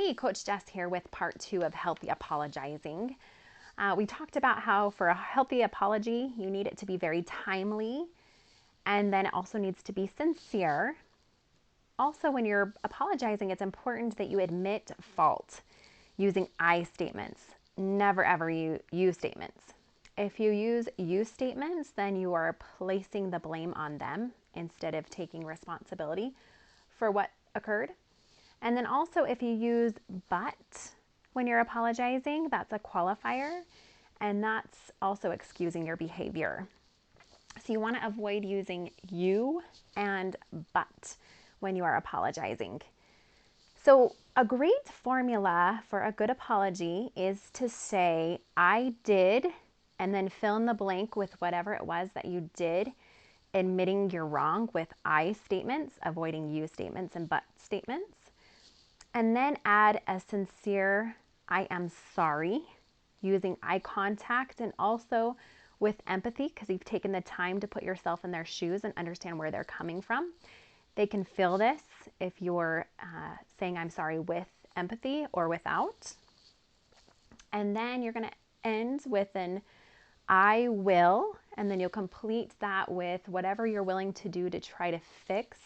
Hey, Coach Jess here with part 2 of healthy apologizing. We talked about how for a healthy apology, you need it to be very timely, and then it also needs to be sincere. Also, when you're apologizing, it's important that you admit fault using I statements. Never ever use you statements. If you use you statements, then you are placing the blame on them instead of taking responsibility for what occurred. And then also if you use but when you're apologizing, that's a qualifier, and that's also excusing your behavior. So you want to avoid using you and but when you are apologizing. So a great formula for a good apology is to say, I did, and then fill in the blank with whatever it was that you did, admitting you're wrong with I statements, avoiding you statements and but statements. And then add a sincere, I am sorry, using eye contact and also with empathy, because you've taken the time to put yourself in their shoes and understand where they're coming from. They can feel this if you're saying I'm sorry with empathy or without. And then you're going to end with an I will, and then you'll complete that with whatever you're willing to do to try to fix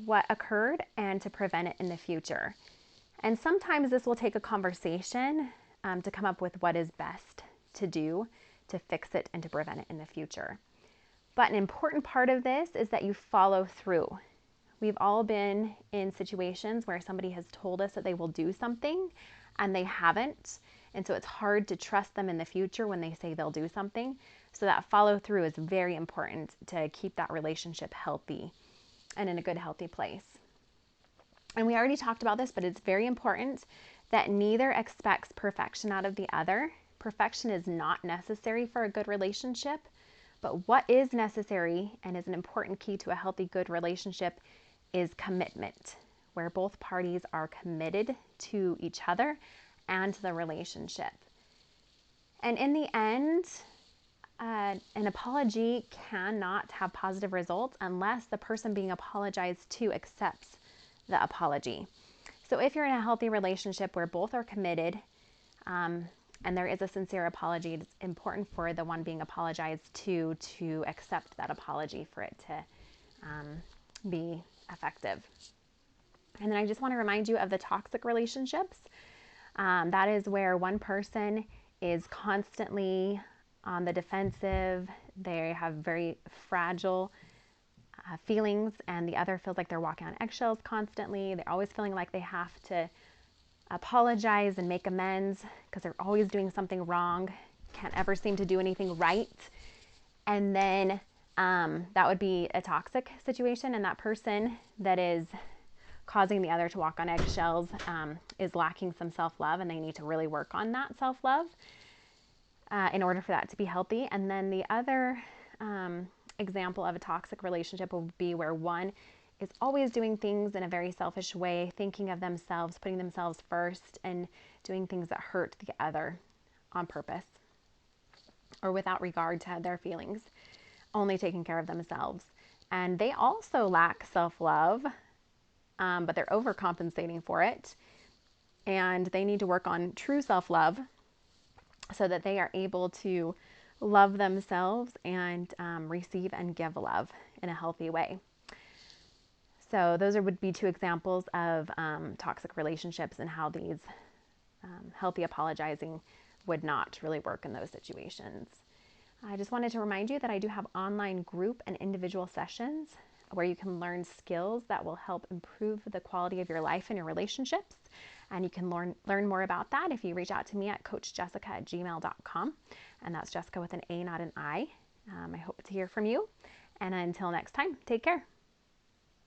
what occurred and to prevent it in the future. And sometimes this will take a conversation to come up with what is best to do to fix it and to prevent it in the future. But an important part of this is that you follow through. We've all been in situations where somebody has told us that they will do something and they haven't. And so it's hard to trust them in the future when they say they'll do something. So that follow through is very important to keep that relationship healthy and in a good, healthy place. And we already talked about this, but it's very important that neither expects perfection out of the other. Perfection is not necessary for a good relationship, but what is necessary and is an important key to a healthy, good relationship is commitment, where both parties are committed to each other and to the relationship. And in the end, an apology cannot have positive results unless the person being apologized to accepts the apology. So if you're in a healthy relationship where both are committed and there is a sincere apology, it's important for the one being apologized to accept that apology for it to be effective. And then I just want to remind you of the toxic relationships. That is where one person is constantly on the defensive. They have very fragile feelings, and the other feels like they're walking on eggshells constantly. They're always feeling like they have to apologize and make amends because they're always doing something wrong, can't ever seem to do anything right. And then that would be a toxic situation, and that person that is causing the other to walk on eggshells is lacking some self-love, and they need to really work on that self-love in order for that to be healthy. And then the other example of a toxic relationship will be where one is always doing things in a very selfish way, thinking of themselves, putting themselves first, and doing things that hurt the other on purpose or without regard to their feelings, only taking care of themselves. And they also lack self-love, but they're overcompensating for it. And they need to work on true self-love so that they are able to love themselves and receive and give love in a healthy way. So those would be two examples of toxic relationships and how these healthy apologizing would not really work in those situations. I just wanted to remind you that I do have online group and individual sessions where you can learn skills that will help improve the quality of your life and your relationships. And you can learn more about that if you reach out to me at coachjessica@gmail.com. And that's Jessica with an A, not an I. I hope to hear from you. And until next time, take care.